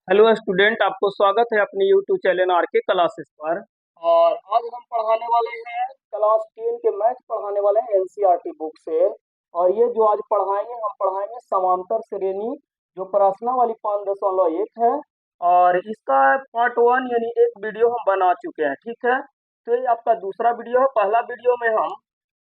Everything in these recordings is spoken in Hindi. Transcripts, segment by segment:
हेलो स्टूडेंट, आपको स्वागत है अपने यूट्यूब चैनल आर के क्लासेस पर। और आज हम पढ़ाने वाले हैं क्लास 10 के मैथ पढ़ाने वाले हैं एनसीईआरटी बुक से। और ये जो आज पढ़ाएंगे हम पढ़ाएंगे समांतर श्रेणी, जो प्रश्नावली 5.1 है। और इसका पार्ट 1 यानी एक वीडियो हम बना चुके हैं, ठीक है। तो ये आपका दूसरा वीडियो है। पहला वीडियो में हम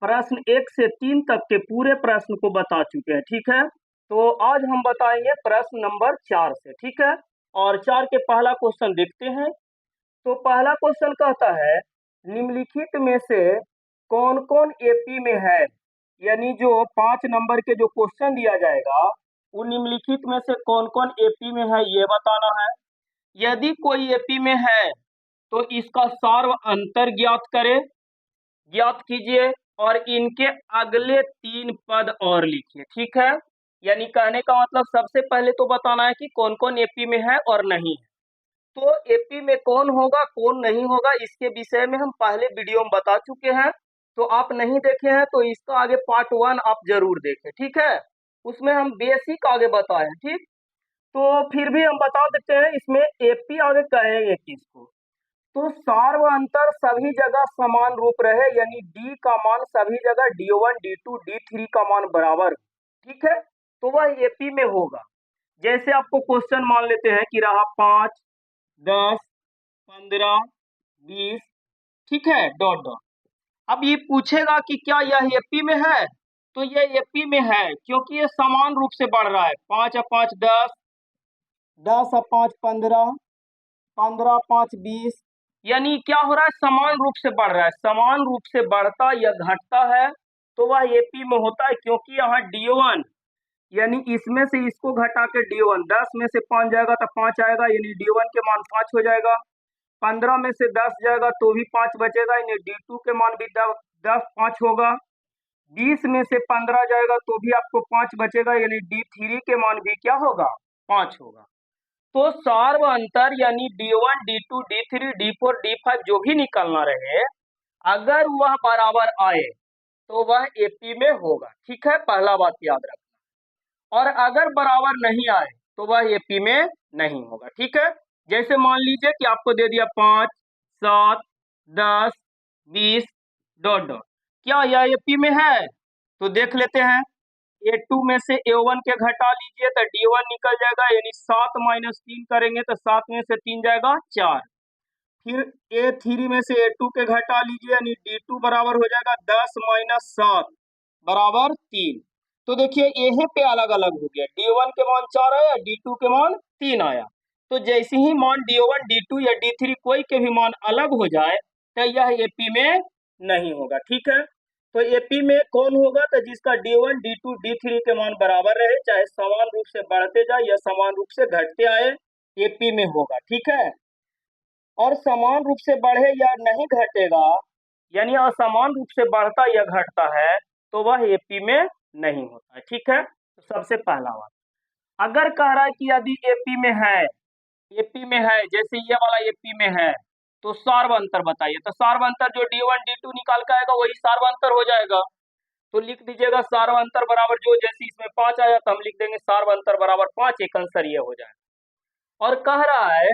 प्रश्न 1 से 3 तक के पूरे प्रश्न को बता चुके हैं, ठीक है। तो आज हम बताएंगे प्रश्न नंबर 4 से, ठीक है। और 4 के पहला क्वेश्चन देखते हैं। तो पहला क्वेश्चन कहता है, निम्नलिखित में से कौन कौन एपी में है। यानी जो 5 नंबर के जो क्वेश्चन दिया जाएगा, वो निम्नलिखित में से कौन कौन एपी में है ये बताना है। यदि कोई एपी में है तो इसका सार्व अंतर ज्ञात कीजिए और इनके अगले 3 पद और लिखिए, ठीक है। यानी कहने का मतलब सबसे पहले तो बताना है कि कौन कौन एपी में है और नहीं है। तो एपी में कौन होगा कौन नहीं होगा इसके विषय में हम पहले वीडियो में बता चुके हैं। तो आप नहीं देखे हैं तो इसका आगे पार्ट 1 आप जरूर देखें, ठीक है। उसमें हम बेसिक आगे बताए हैं, ठीक। तो फिर भी हम बता देते हैं इसमें एपी आगे कहेंगे किसको। तो सार्व अंतर सभी जगह समान रूप रहे, यानी डी का मान सभी जगह D1 D2 D3 का मान बराबर, ठीक है। तो वह एपी में होगा। जैसे आपको क्वेश्चन मान लेते हैं कि रहा 5, 10, 15, 20, ठीक है, डॉट डॉट। अब ये पूछेगा कि क्या यह एपी में है। तो ये एपी में है क्योंकि ये समान रूप से बढ़ रहा है। 5 और 5 10, 10 और 5 15, 15 5 20। यानी क्या हो रहा है, समान रूप से बढ़ रहा है। समान रूप से बढ़ता या घटता है तो वह एपी में होता है, क्योंकि यहाँ D1 यानी इसमें से इसको घटा के D1, 10 में से 5 जाएगा तो 5 आएगा, यानी D1 के मान 5 हो जाएगा। 15 में से 10 जाएगा तो भी 5 बचेगा, यानी D2 के मान भी 10 5 होगा। 20 में से 15 जाएगा तो भी आपको 5 बचेगा, यानी D3 के मान भी क्या होगा, 5 होगा। तो सार्व अंतर यानी D1 D2 D3 D4 D5 जो भी निकलना रहे, अगर वह बराबर आए तो वह एपी में होगा, ठीक है। पहला बात याद रखना। और अगर बराबर नहीं आए तो वह एपी में नहीं होगा, ठीक है। जैसे मान लीजिए कि आपको दे दिया 5, 7, 10, 20 डॉट डॉट, क्या यह एपी में है। तो देख लेते हैं। A2 में से A1 के घटा लीजिए तो D1 निकल जाएगा, यानी 7 माइनस 3 करेंगे तो 7 में से 3 जाएगा 4। फिर A3 में से A2 के घटा लीजिए, यानी D2 बराबर हो जाएगा 10 माइनस 7 बराबर 3। तो देखिए यहीं पे अलग अलग हो गया, D1 के मान 4 आया, D2 के मान 3 आया। तो जैसे ही मान D1 D2 या D3 कोई के भी मान अलग हो जाए तो यह एपी में नहीं होगा, ठीक है। तो एपी में कौन होगा, तो जिसका D1 D2 D3 के मान बराबर रहे, चाहे समान रूप से बढ़ते जाए या समान रूप से घटते आए, एपी में होगा, ठीक है। और समान रूप से बढ़े या नहीं घटेगा, यानी असमान रूप से बढ़ता या घटता है तो वह एपी में नहीं होता है, ठीक है। तो सबसे पहला बात, अगर कह रहा है कि यदि एपी में है, जैसे ये वाला एपी में है, तो सार्व अंतर बताइए। तो सार्व अंतर जो D1 D2 निकाल के आएगा वही सार्व अंतर हो जाएगा। तो लिख दीजिएगा सार्व अंतर बराबर, जो जैसे इसमें 5 आया तो हम लिख देंगे सार्व अंतर बराबर 5, एक आंसर ये हो जाएगा। और कह रहा है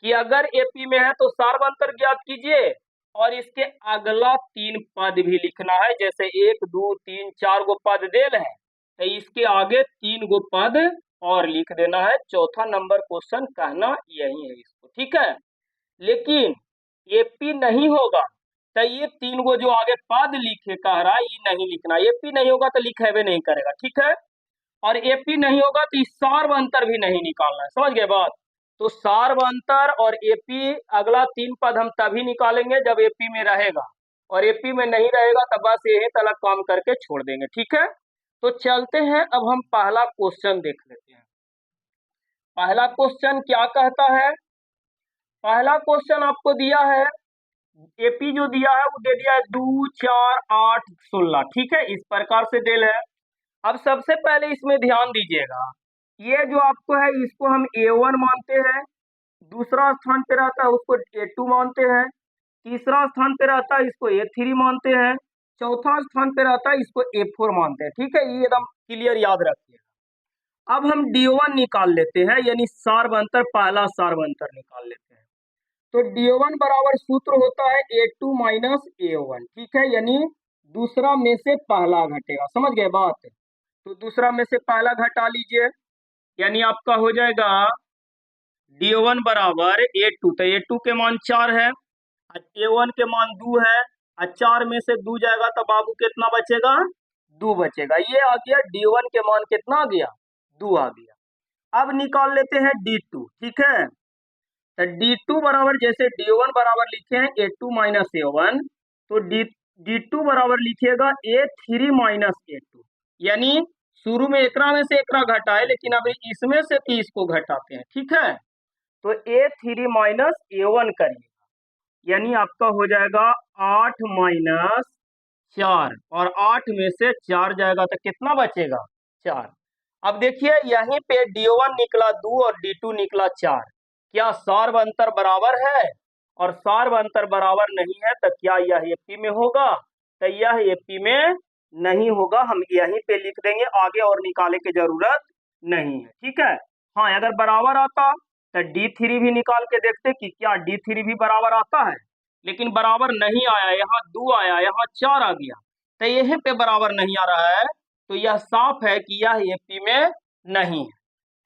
कि अगर एपी में है तो सार्व अंतर ज्ञात कीजिए और इसके अगला 3 पद भी लिखना है। जैसे 1 2 3 4 गो पद देल है तो इसके आगे 3 गो पद और लिख देना है। चौथा नंबर क्वेश्चन कहना यही है इसको, ठीक है। लेकिन एपी नहीं होगा तो ये 3 गो जो आगे पद लिखे कह रहा है ये नहीं लिखना। एपी नहीं होगा तो लिखेबे नहीं करेगा, ठीक है। और एपी नहीं होगा तो इस सार्व अंतर भी नहीं निकालना है, समझ गए बात। तो सार्व अंतर और एपी अगला 3 पद हम तभी निकालेंगे जब एपी में रहेगा, और एपी में नहीं रहेगा तब बस यही तलक काम करके छोड़ देंगे, ठीक है। तो चलते हैं, अब हम पहला क्वेश्चन देख लेते हैं। पहला क्वेश्चन क्या कहता है। पहला क्वेश्चन आपको दिया है, एपी जो दिया है वो दे दिया है 2 4 8 16, ठीक है। इस प्रकार से देल है। अब सबसे पहले इसमें ध्यान दीजिएगा, ये जो आपको है इसको हम A1 मानते हैं, दूसरा स्थान पे रहता है उसको A2 मानते हैं, तीसरा स्थान पे रहता है इसको A3 मानते हैं, चौथा स्थान पे रहता है इसको A4 मानते हैं, ठीक है। ये एकदम क्लियर याद रखिए। अब हम D1 निकाल लेते हैं, यानी सार्वंतर, पहला सार्वंतर निकाल लेते हैं। तो D1 बराबर सूत्र होता है A2 माइनस A1, ठीक है, यानी दूसरा में से पहला घटेगा, समझ गए बात। तो दूसरा में से पहला घटा लीजिए, यानी आपका हो जाएगा D1 बराबर A2, तो A2 के मान 4 है, A1 के मान 2 है, और 4 में से 2 जाएगा तो बाबू कितना बचेगा, 2 बचेगा। ये आ गया D1 के मान, कितना आ गया, 2 आ गया। अब निकाल लेते हैं D2, ठीक है। तो D2 बराबर, जैसे D1 बराबर लिखे हैं A2 माइनस A1, तो D2 बराबर लिखिएगा A3 माइनस A2, यानी शुरू में एकरा में से एकरा घटाए, लेकिन अभी इसमें से 30 को घटाते हैं, ठीक है। तो A3 माइनस A1 करिए, यानी आपका हो जाएगा 8 माइनस 4, और 8 में से 4 जाएगा तो कितना बचेगा, 4। अब देखिए यहीं पे D1 निकला 2 और D2 निकला 4, क्या सार्व अंतर बराबर है, और सार्व अंतर बराबर नहीं है तो क्या यह एपी में होगा, तो यह एपी में नहीं होगा, हम यहीं पे लिख देंगे, आगे और निकाले की जरूरत नहीं है, ठीक है। हाँ, अगर बराबर आता तो D3 भी निकाल के देखते कि क्या D3 भी बराबर आता है, लेकिन बराबर नहीं आया, यहाँ 2 आया, यहाँ 4 आ गया, तो यहीं पे बराबर नहीं आ रहा है, तो यह साफ है कि यह एपी में नहीं है।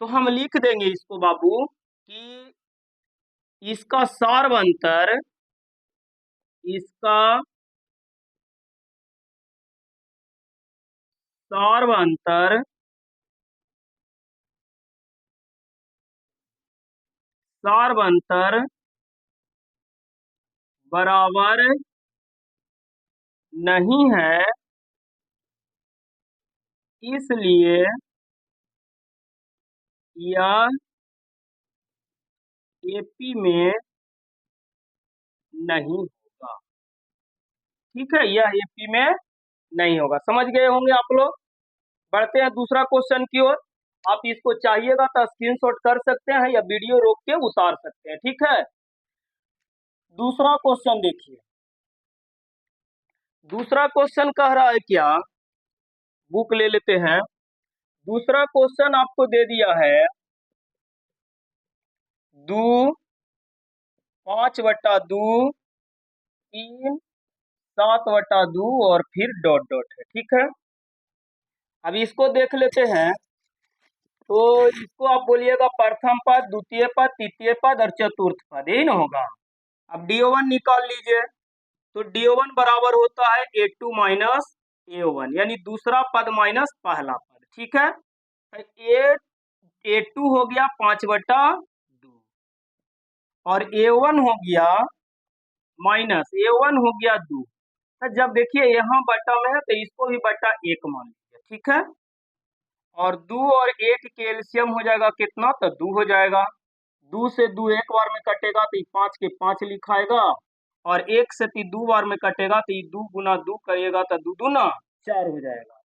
तो हम लिख देंगे इसको बाबू कि इसका सार्व अंतर, इसका सार्व अंतर सार्व अंतर बराबर नहीं है, इसलिए यह एपी में नहीं होगा, ठीक है, यह एपी में नहीं होगा। समझ गए होंगे आप लोग। बढ़ते हैं दूसरा क्वेश्चन की ओर। आप इसको चाहिएगा तो स्क्रीनशॉट कर सकते हैं या वीडियो रोक के उतार सकते हैं, ठीक है। दूसरा क्वेश्चन देखिए, दूसरा क्वेश्चन कह रहा है क्या, बुक ले लेते हैं। दूसरा क्वेश्चन आपको दे दिया है 2 5/2 3 7/2 और फिर डॉट डॉट है, ठीक है। अब इसको देख लेते हैं, तो इसको आप बोलिएगा प्रथम पद, द्वितीय पद, तृतीय पद और चतुर्थ पद, यही ना होगा। अब D1 निकाल लीजिए, तो D1 बराबर होता है A2 माइनस A1, यानी दूसरा पद माइनस पहला पद, ठीक है। A2 हो गया 5/2 और A1 हो गया माइनस A1 हो गया 2। तो जब देखिए यहाँ बटा में है तो इसको भी बटा 1 मान लीजिए, ठीक है। और 2 और 1 के एलसीएम हो जाएगा कितना, तो 2 हो जाएगा। 2 से 2 एक बार में कटेगा तो 5 के 5 लिखाएगा, और 1 से 3 2 बार में कटेगा तो 2 गुना 2 करिएगा तो 2 दूना 4 हो जाएगा,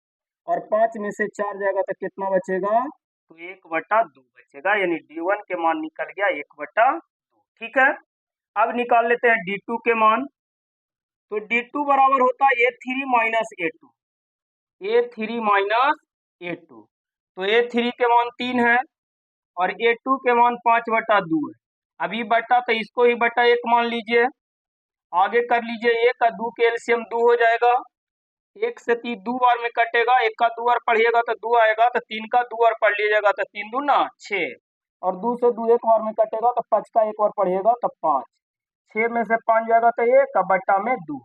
और 5 में से 4 जाएगा तो कितना बचेगा, तो 1/2 बचेगा, यानी D1 के मान निकल गया 1/2, ठीक है। अब निकाल लेते हैं D2 के मान। तो D2 बराबर होता है A3 minus A2, A3 minus A2, तो A3 के मान 3 है और A2 के मान 5/2 है। अभी बटा तो इसको ही बटा 1 मान लीजिए, आगे कर लीजिए, 1 और 2 के एलसीएम 2 हो जाएगा। 1 से 3 2 बार में कटेगा, 1 का 2 बार पढ़िएगा तो 2 आएगा, तो 3 का 2 बार पढ़ लीजिएगा तो 3 दूना 6, और 2 से 2 एक बार में कटेगा तो 5 का 1 बार पढ़िएगा तो 5, 6 में से 5 जाएगा तो 1 बटा में 2,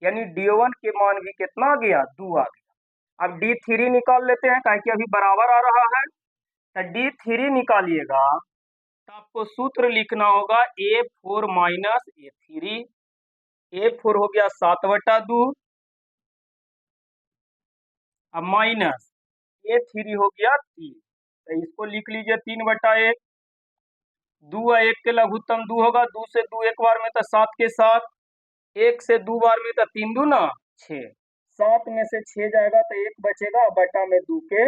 यानी D1 के मान भी कितना आ गया, 2 आ गया। अब D3 निकाल लेते हैं, काहे कि अभी बराबर आ रहा है, तो D3 निकालिएगा तो आपको सूत्र लिखना होगा A4 माइनस A3। A4 हो गया 7/2, अब माइनस A3 हो गया 3, तो इसको लिख लीजिए 3/1। 2 और 1 के लघुत्तम 2 होगा, 2 से 2 एक बार में तो 7 के 7, 1 से 2 बार में तो 3 दूना 6, 7 में से 6 जाएगा तो 1 बचेगा, बटा में 2 के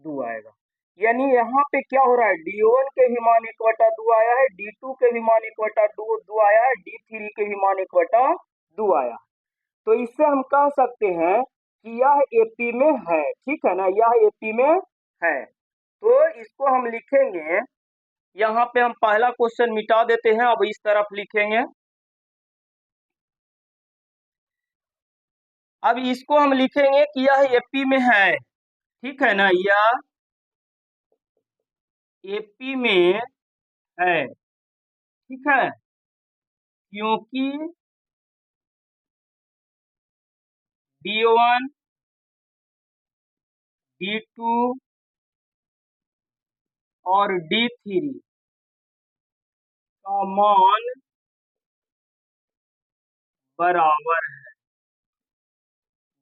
2 आएगा। यानी यहाँ पे क्या हो रहा है, D1 के भी मान 1/2 आया है, D2 के भी मान 1/2 आया है, D3 के भी मान 1/2 आया है। तो इससे हम कह सकते हैं कि यह एपी में है, ठीक है ना, यह एपी में है। तो इसको हम लिखेंगे, यहाँ पे हम पहला क्वेश्चन मिटा देते हैं, अब इस तरफ लिखेंगे। अब इसको हम लिखेंगे कि यह एपी में है, ठीक है ना, यह एपी में है, ठीक है, क्योंकि D1 D2 और D3 का मान बराबर है,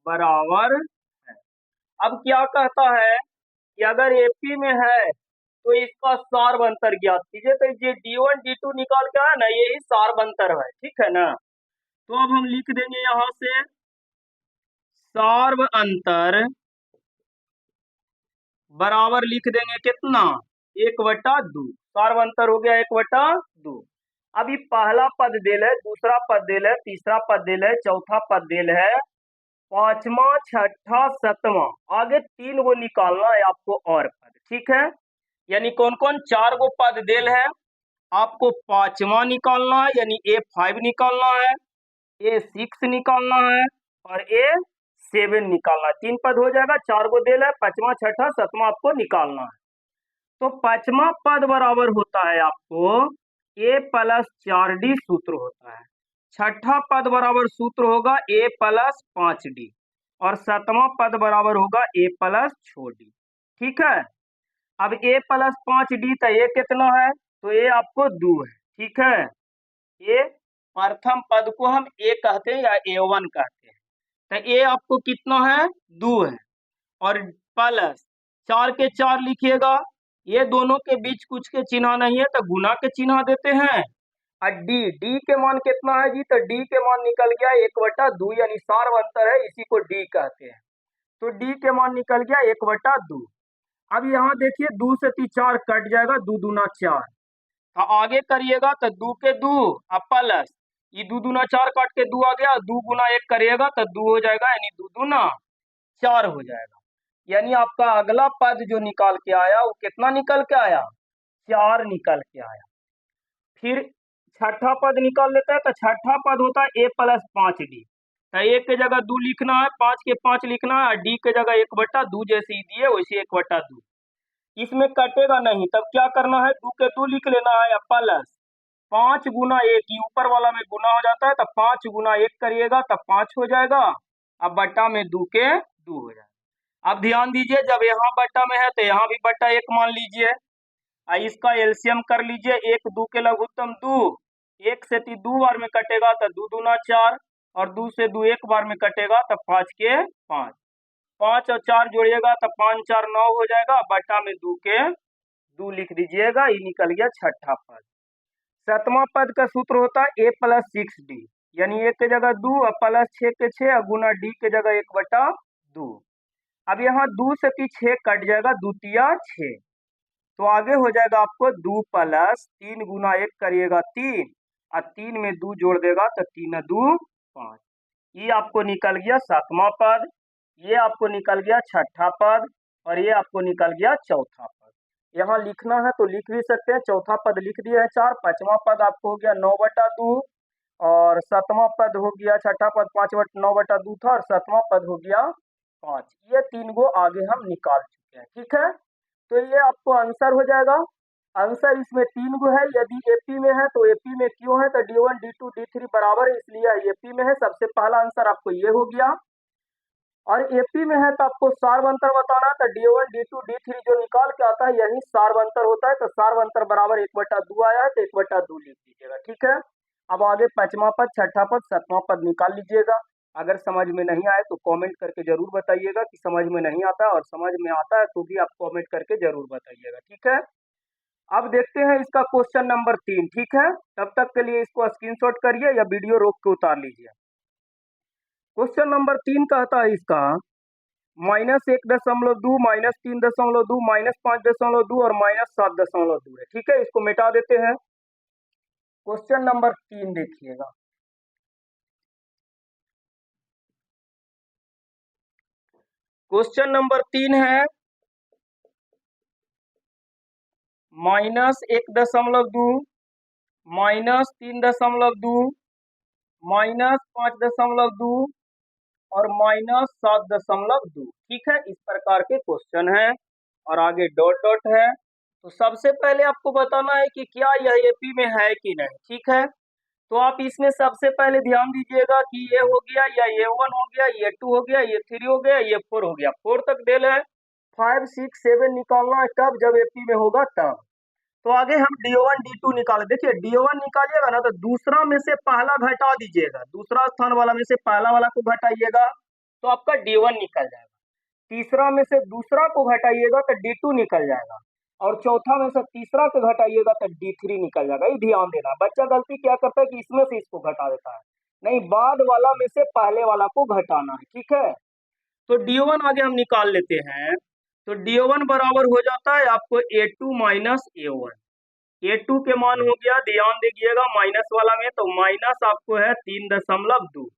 बराबर है। अब क्या कहता है कि अगर एपी में है तो इसका सार्वंतर ज्ञात कीजिए। तो ये D1 D2 निकाल के है ना, यही सार्वंतर है, ठीक है ना। तो अब हम लिख देंगे यहां से सार्वंतर बराबर लिख देंगे कितना, 1/2। सार्वंतर हो गया 1/2। अभी पहला पद देल है, दूसरा पद देल है, तीसरा पद देल है, चौथा पद देल है, पांचवा, छठा, सतवां, आगे 3 गो निकालना है आपको और पद, ठीक है। यानी कौन कौन, 4 गो पद देल है, आपको पांचवा निकालना है, यानी A5 निकालना है, A6 निकालना है और A7 निकालना है। 3 पद हो जाएगा, 4 गो देल है, पांचवा, छठा, सतवां आपको निकालना है। तो पांचवा पद बराबर होता है आपको A+4D सूत्र होता है। छठा पद बराबर सूत्र होगा A+5D और सतवां पद बराबर होगा A+6D, ठीक है। अब A+5D तो ये कितना है, तो ये आपको 2 है, ठीक है। ये प्रथम पद को हम A कहते हैं या A1 कहते हैं। तो ये आपको कितना है, 2 है, और प्लस 4 के 4 लिखिएगा, ये दोनों के बीच कुछ के चिन्ह नहीं है तो गुना के चिन्ह देते हैं। और डी के मान कितना है जी, तो डी के मान निकल गया 1/2, यानी सार्वंतर है, इसी को डी कहते हैं। तो डी के मान निकल गया 1/2। अब यहाँ देखिए 2 से 4 कट जाएगा, 2 दूना 4, तो आगे करिएगा तो 2 के 2 और प्लस ये 2 दूना 4 काट के 2 आ गया, 2 गुना 1 करिएगा तो 2 हो जाएगा, यानी 2 दूना 4 हो जाएगा। यानी आपका अगला पद जो निकाल के आया वो कितना निकल के आया, 4 निकल के आया। फिर छठा पद निकाल लेते हैं, तो छठा पद होता है A+5D। तो A के जगह 2 लिखना है, 5 के 5 लिखना है, और D के जगह 1/2 जैसे ही दिए वैसे 1/2। इसमें कटेगा नहीं, तब क्या करना है, 2 के 2 लिख लेना है, या प्लस 5 गुना 1, ऊपर वाला में गुना हो जाता है, तो 5 गुना 1 करिएगा तब 5 हो जाएगा, अब बट्टा में 2 के 2 हो जाएगा। अब ध्यान दीजिए, जब यहाँ बट्टा में है तो यहाँ भी बट्टा 1 मान लीजिए, इसका एलसीएम कर लीजिए, 1 2 के लघुत्तम 2, 1 से 3 2 बार में कटेगा तो 2 दूना 4, और 2 से 2 1 बार में कटेगा तो 5 के 5, 5 और 4 जोड़िएगा तो 5 4 9 हो जाएगा, बट्टा में 2 के 2 लिख दीजिएगा, ये निकल गया छठा पद। सतवां पद का सूत्र होता है A+6D, यानी 1 के जगह 2 और प्लस 6 के 6 और गुना D के जगह 1/2। अब यहाँ 2 से 6 कट जाएगा, 2 तिया 6, तो आगे हो जाएगा आपको 2 प्लस 3 गुना 1 करिएगा 3, और 3 में 2 जोड़ देगा तो 3 2 5। ये आपको निकल गया सातवां पद, ये आपको निकल गया छठा पद, और ये आपको निकल गया चौथा पद। यहाँ लिखना है तो लिख भी सकते हैं, चौथा पद लिख दिया है 4, पांचवा पद आपको हो गया 9/2, और सातवां पद हो गया, छठा पद 9/2 था, और सातवां पद हो गया 5। ये 3 गो आगे हम निकाल चुके हैं, ठीक है। तो ये आपको आंसर हो जाएगा। आंसर इसमें 3 गो है, यदि एपी में है तो एपी में क्यों है, तो D1 D2 D3 बराबर है, इसलिए एपी में है। सबसे पहला आंसर आपको ये हो गया। और एपी में है तो आपको सार्वंतर बताना है, तो D1 D2 D3 जो निकाल के आता है यही सार्वंतर होता है। तो सार्वंतर बराबर 1/2 आया है, तो 1/2 लिख दीजिएगा, ठीक है। अब आगे पांचवा पद, छठा पद, सातवां पद निकाल लीजिएगा। अगर समझ में नहीं आए तो कमेंट करके जरूर बताइएगा कि समझ में नहीं आता, और समझ में आता है तो भी आप कमेंट करके जरूर बताइएगा, ठीक है। अब देखते हैं इसका क्वेश्चन नंबर 3, ठीक है। तब तक के लिए इसको स्क्रीनशॉट करिए या वीडियो रोक के उतार लीजिए। क्वेश्चन नंबर 3 कहता है इसका -1.2, -3.2, -5.2 और -7.2 है, ठीक है। इसको मिटा देते हैं। क्वेश्चन नंबर 3 देखिएगा। क्वेश्चन नंबर 3 है -1.2 -3.2 -5.2 और -7.2। ठीक है, इस प्रकार के क्वेश्चन है और आगे डॉट डॉट है। तो सबसे पहले आपको बताना है कि क्या यह एपी में है कि नहीं। ठीक है, तो आप इसमें सबसे पहले ध्यान दीजिएगा कि ये हो गया, या ये 1 हो गया, ये 2 हो गया, ये 3 हो गया, ये 4 हो गया। 4 तक डेल है। 5 6 7 निकालना है कब, जब एपी में होगा तब। तो आगे हम डी1 डी2 निकाले। देखिए डी1 निकालिएगा ना तो दूसरा में से पहला घटा दीजिएगा, दूसरा स्थान वाला में से पहला वाला को घटाइएगा तो आपका डी1 निकल जाएगा। तीसरा में से दूसरा को घटाइएगा तो डी2 निकल जाएगा और चौथा में से तीसरा को घटाइएगा तो डी3 निकल जाएगा। ये ध्यान देना। बच्चा गलती क्या करता है कि इसमें से इसको घटा देता है, नहीं, बाद वाला में से पहले वाला को घटाना है। ठीक है, तो डी1 आगे हम निकाल लेते हैं। तो डी1 बराबर हो जाता है आपको a2 माइनस a1। a2 के मान हो गया, ध्यान दीजिएगा माइनस वाला में, तो माइनस आपको है 3.2।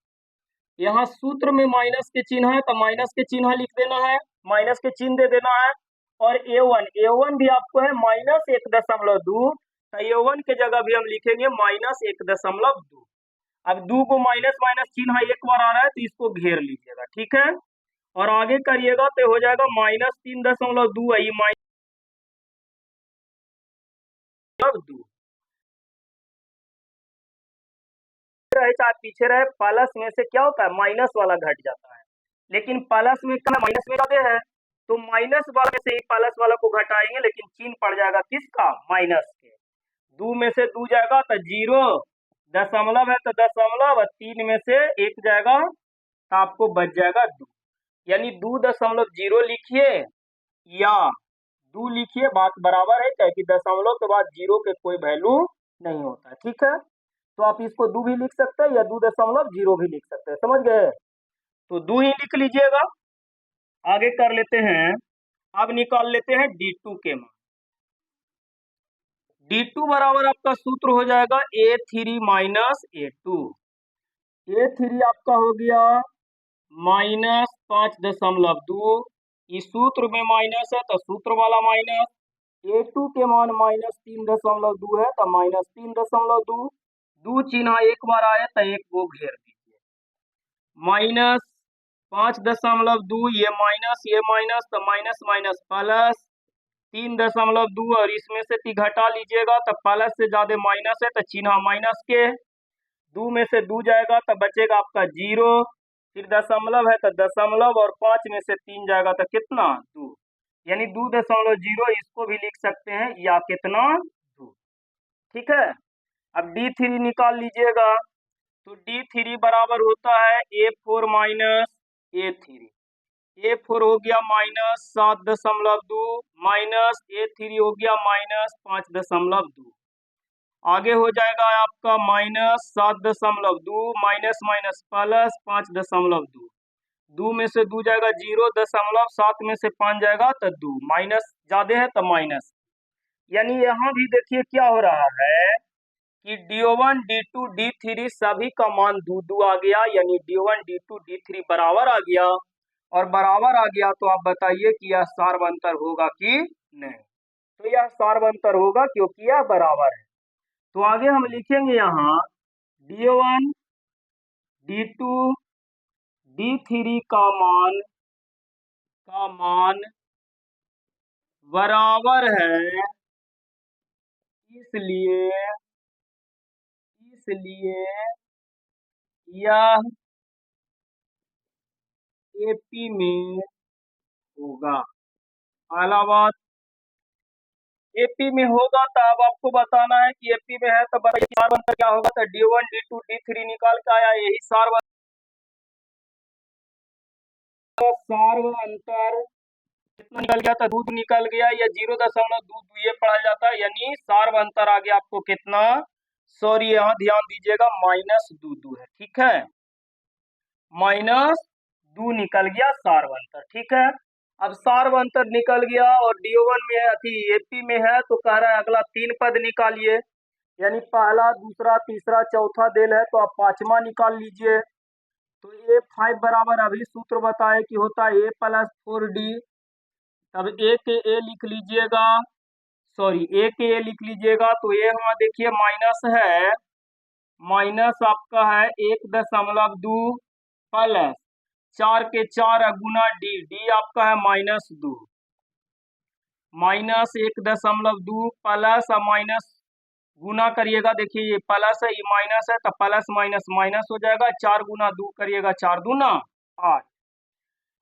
यहाँ सूत्र में माइनस के चिन्ह है तो माइनस के चिन्ह लिख देना है, माइनस के चिन्ह दे देना है। और a1 भी आपको है -1.2, तो a1 के जगह भी हम लिखेंगे -1.2। अब 2 को माइनस माइनस चिन्ह एक बार आ रहा है तो इसको घेर लीजिएगा। ठीक है, और आगे करिएगा तो हो जाएगा -3.2 आई -2 रहे चाहे पीछे रहे, प्लस में से क्या होता है, माइनस वाला घट जाता है। लेकिन प्लस में क्या, माइनस में जाते हैं तो माइनस वाले से ही प्लस वाला को घटाएंगे, लेकिन चिन्ह पड़ जाएगा किसका, माइनस के। 2 में से 2 जाएगा तो 0, दशमलव है तो दशमलव, 3 में से 1 जाएगा तो आपको बच जाएगा 2। यानी 2.0 लिखिए या 2 लिखिए, बात बराबर है, क्या कि दशमलव के बाद 0 के कोई वैल्यू नहीं होता है। ठीक है, तो आप इसको 2 भी लिख सकते हैं या 2.0 भी लिख सकते हैं। समझ गए, तो 2 ही लिख लीजिएगा। आगे कर लेते हैं, अब निकाल लेते हैं D2 के मान। D2 बराबर आपका सूत्र हो जाएगा A3 माइनस A2। A3 आपका हो गया -5.2। इस सूत्र में माइनस है तो सूत्र वाला माइनस। A2 के मान -3.2 है तो -3.2। 2 चिन्ह एक बार आए तो एक को घेर दीजिए। -5.2, ये माइनस तो माइनस माइनस प्लस 3.2, और इसमें से घटा लीजिएगा तो प्लस से ज्यादा माइनस है तो चिन्ह माइनस के। 2 में से 2 जाएगा तो बचेगा आपका 0, फिर दशमलव है तो दशमलव, और 5 में से 3 जाएगा तो कितना, 2। यानी 2.0 इसको भी लिख सकते हैं या कितना, 2। ठीक है, अब D3 निकाल लीजिएगा। तो D3 बराबर होता है A4 माइनस A3। A4 हो गया -7.2 माइनस A3 हो गया -5.2। आगे हो जाएगा आपका -7.2 माइनस माइनस प्लस 5.2। 2 में से 2 जाएगा 0, 7 में से 5 जाएगा तो 2, माइनस ज्यादा है तो माइनस। यानी यहाँ भी देखिए क्या हो रहा है कि D1 D2 D3 सभी का मान 2 आ गया, यानी D1 D2 D3 बराबर आ गया। और बराबर आ गया तो आप बताइए कि यह सार्वंतर होगा कि नहीं। तो यह सार्वंतर होगा क्योंकि यह बराबर है। तो आगे हम लिखेंगे यहाँ D1 D2 D3 का मान बराबर है, इसलिए यह एपी में होगा। पहला बात, एपी में होगा तो अब आपको बताना है कि एपी में है तो बताइए सार्वंतर क्या होगा। तो D1 D2 D3 निकाल के आया, यही सार्वंतर कितना निकल गया था, 2 निकल गया, या 0.22 ये पढ़ा जाता है, यानी सार्वंतर आ गया आपको कितना, सॉरी यहाँ ध्यान दीजिएगा -2 है। ठीक है, -2 निकल गया सार्वंतर। ठीक है, अब सार्वंतर निकल गया और D1 में है, एपी में है, तो कह रहा है अगला 3 पद निकालिए। यानी पहला दूसरा तीसरा चौथा देल है तो आप 5वां निकाल लीजिए। तो A5 बराबर अभी सूत्र बताए कि होता है A + 4D। तब A के A लिख लीजिएगा, सॉरी ए के ए लिख लीजिएगा। तो ये हमारा देखिए माइनस है, माइनस आपका है 1.2 प्लस 4 के 4 गुना डी, डी आपका है -2, -1.2 प्लस माइनस गुना करिएगा। देखिए ये प्लस है, ये माइनस है, तो प्लस माइनस माइनस हो जाएगा। 4 गुना 2 करिएगा, 4 दूना 8।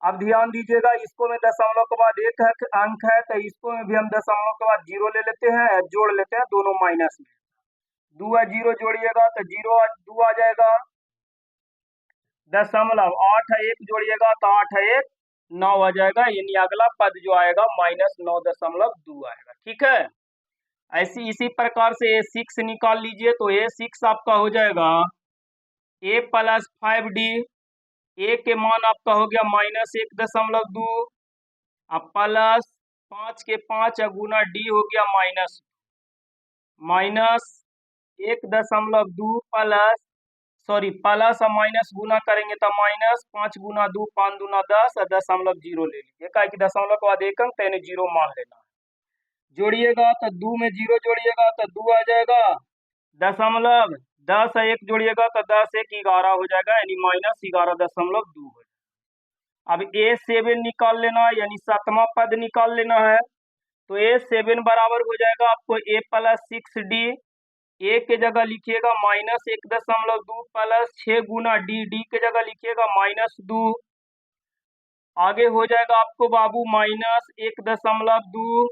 अब ध्यान दीजिएगा, इसको में दशमलव के बाद एक अंक है, तो इसको में भी हम दशमलव के बाद 0 ले लेते हैं, जोड़ लेते हैं दोनों माइनस में। 2 और 0 जोड़िएगा तो 0 और 2 आ जाएगा, दशमलव 8 है 1 जोड़िएगा तो 8 है 1 9 आ जाएगा। यानी अगला पद जो आएगा -9.2 आएगा। ठीक है, ऐसी इसी प्रकार से A6 निकाल लीजिए। तो A6 आपका हो जाएगा A + 5D, ए के मान आपका हो गया -1.2 अब प्लस 5 के 5 गुना डी हो गया -1.2 प्लस सॉरी प्लस और माइनस गुना करेंगे तो -5 गुना 2 5 दूना 10 और 0.0 ले लीजिए, क्या कि दशमलव के बाद एक अंक तो यानी 0 मान लेना है। जोड़िएगा तो 2 में 0 जोड़िएगा तो 2 आ जाएगा, दशमलव 10 और 1 जोड़िएगा तो 10 1 11 हो जाएगा, यानी -11.2 हो जाएगा। अब A7 निकाल लेना है, यानी 7वां पद निकाल लेना है। तो A7 बराबर हो जाएगा आपको A + 6D, ए के जगह लिखिएगा -1.2 प्लस 6 गुना डी, डी के जगह लिखिएगा -2। आगे हो जाएगा आपको बाबू -1.2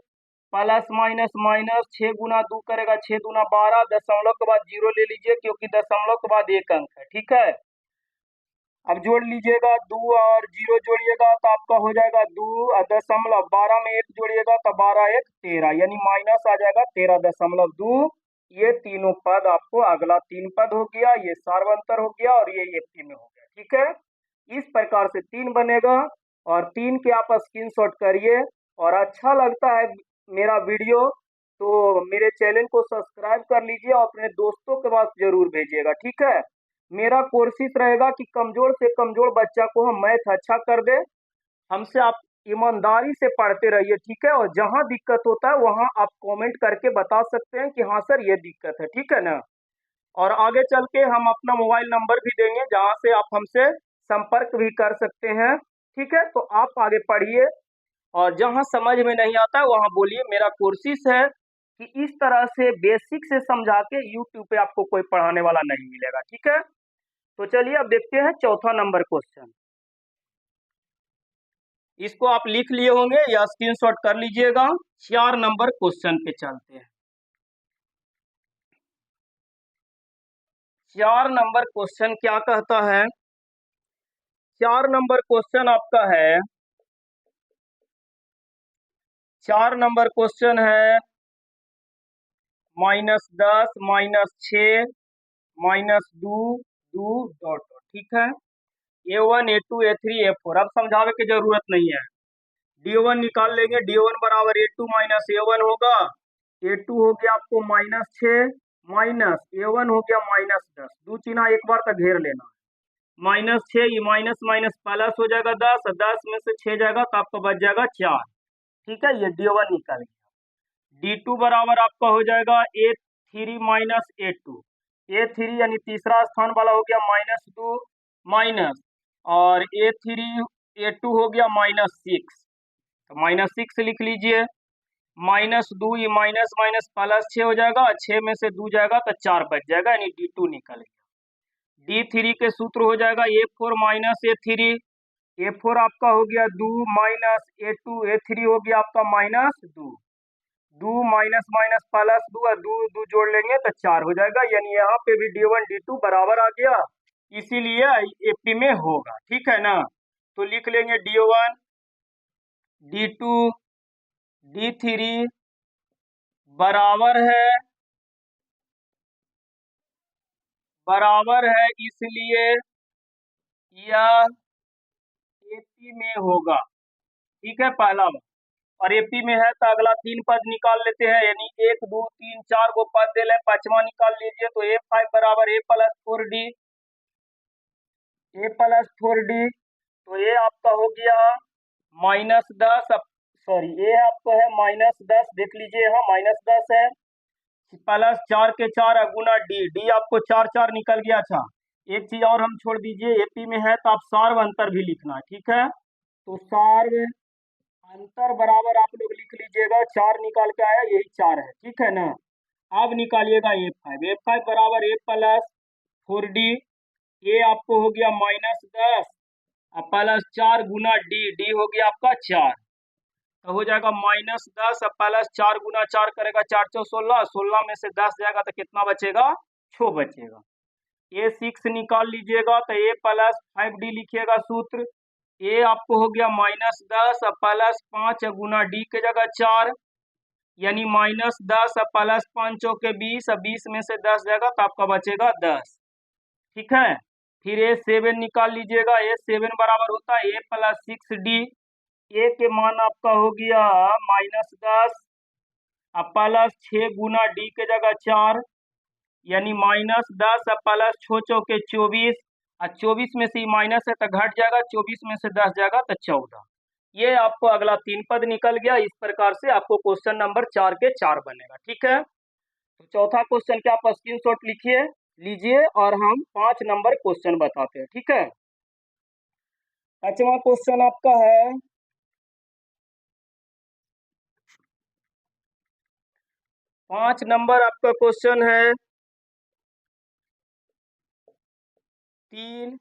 प्लस माइनस माइनस 6 गुना 2 करेगा 6 दूना 12, दशमलव के बाद 0 ले लीजिए क्योंकि दशमलव के बाद एक अंक है। ठीक है, अब जोड़ लीजिएगा 2 और 0 जोड़िएगा तो आपका हो जाएगा 2 दशमलव 12 में 1 जोड़िएगा तो 12 1 13, यानी माइनस आ जाएगा 13.2। ये तीनों पद आपको अगला 3 पद हो गया, ये सार्वंतर हो गया और ये एफपी में हो गया। ठीक है, इस प्रकार से 3 बनेगा और 3 के आप स्क्रीनशॉट करिए। और अच्छा लगता है मेरा वीडियो तो मेरे चैनल को सब्सक्राइब कर लीजिए और अपने दोस्तों के पास जरूर भेजिएगा। ठीक है, मेरा कोशिश रहेगा कि कमजोर से कमजोर बच्चा को हम मैथ अच्छा कर दे। हमसे आप ईमानदारी से पढ़ते रहिए। ठीक है, और जहां दिक्कत होता है वहां आप कमेंट करके बता सकते हैं कि हाँ सर ये दिक्कत है। ठीक है ना, और आगे चल के हम अपना मोबाइल नंबर भी देंगे जहां से आप हमसे संपर्क भी कर सकते हैं। ठीक है, तो आप आगे पढ़िए और जहां समझ में नहीं आता है वहां बोलिए। मेरा कोशिश है कि इस तरह से बेसिक से समझा के यूट्यूब पे आपको कोई पढ़ाने वाला नहीं मिलेगा। ठीक है, तो चलिए अब देखते हैं चौथा नंबर क्वेश्चन। इसको आप लिख लिए होंगे या स्क्रीनशॉट कर लीजिएगा। 4 नंबर क्वेश्चन पे चलते हैं। 4 नंबर क्वेश्चन क्या कहता है? 4 नंबर क्वेश्चन आपका है, 4 नंबर क्वेश्चन है -10 -6 -2 2 डॉट डॉट। ठीक है, A1 A2 A3 A4 अब समझावे की जरूरत नहीं है। D1 निकाल लेंगे, D1 बराबर A2 माइनस A1 होगा। A2 हो गया आपको -6 माइनस A1 हो गया -10, दो चिन्ह एक बार तक घेर लेना। -6 ये माइनस माइनस प्लस हो जाएगा 10, 10 में से 6 जाएगा तो आपका बच जाएगा 4। ठीक है, ये D1 निकल गया। D2 बराबर आपका हो जाएगा A3 माइनस A2, A3 यानी तीसरा स्थान वाला हो गया -2 माइनस, और A3 A2 हो गया -6, तो -6 लिख लीजिए। -2 ये माइनस माइनस प्लस 6 हो जाएगा, 6 में से 2 जाएगा तो 4 बच जाएगा, यानी D2 निकल गया। D3 के सूत्र हो जाएगा A4 माइनस A3, A4 आपका हो गया 2 माइनस A2, A3 हो गया आपका -2, 2 माइनस माइनस प्लस 2 और 2 2 जोड़ लेंगे तो 4 हो जाएगा, यानी यहाँ पे भी D1 D2 बराबर आ गया, इसीलिए एपी में होगा। ठीक है ना, तो लिख लेंगे D1 D2 D3 बराबर है इसलिए यह एपी में होगा। ठीक है, पहला बात। और एपी में है तो अगला 3 पद निकाल लेते हैं, यानी 1 2 3 4 को पद दे ले, 5वां निकाल लीजिए। तो A5 बराबर A + 4D, A + 4D, तो ये आपका हो गया -10 सॉरी ये आपको है -10, देख लीजिए यहाँ -10 है, प्लस 4 के 4 गुना डी आपको 4 4 निकल गया। अच्छा एक चीज और हम छोड़ दीजिए, एपी में है तो आप सार्व अंतर भी लिखना है, ठीक है। तो सार्व अंतर बराबर आप लोग लिख लीजिएगा, 4 निकाल के आया, यही 4 है, ठीक है ना। अब निकालिएगा ए फाइव बराबर ए प्लस 4 डी, ये आपको हो गया -10 और प्लस 4 गुना डी हो गया आपका 4, तो हो जाएगा -10 और प्लस 4 गुना 4 करेगा 4 4 16, 16 में से 10 जाएगा तो कितना बचेगा, 6 बचेगा। ये 6 निकाल लीजिएगा तो ए प्लस 5 डी लिखिएगा सूत्र, ये आपको हो गया -10 और प्लस 5 गुना डी के जगह 4, यानी -10 और प्लस 5 चौके 20 और 20 में से 10 जाएगा तो आपका बचेगा 10, ठीक है। फिर ये 7 निकाल लीजिएगा, ये 7 बराबर होता है ए प्लस 6 डी, ए के मान आपका हो गया -10 और प्लस 6 गुना डी के जगह 4, यानी -10 और प्लस 6 चौके 24 और 24 में से माइनस है तो घट जाएगा, 24 में से 10 जाएगा तो 14। ये आपको अगला 3 पद निकल गया। इस प्रकार से आपको क्वेश्चन नंबर 4 के 4 बनेगा, ठीक है। तो चौथा क्वेश्चन के आप स्क्रीनशॉट लिखिए लीजिए और हम 5 नंबर क्वेश्चन बताते हैं, ठीक है। पांचवा क्वेश्चन आपका है 5 नंबर आपका क्वेश्चन है 3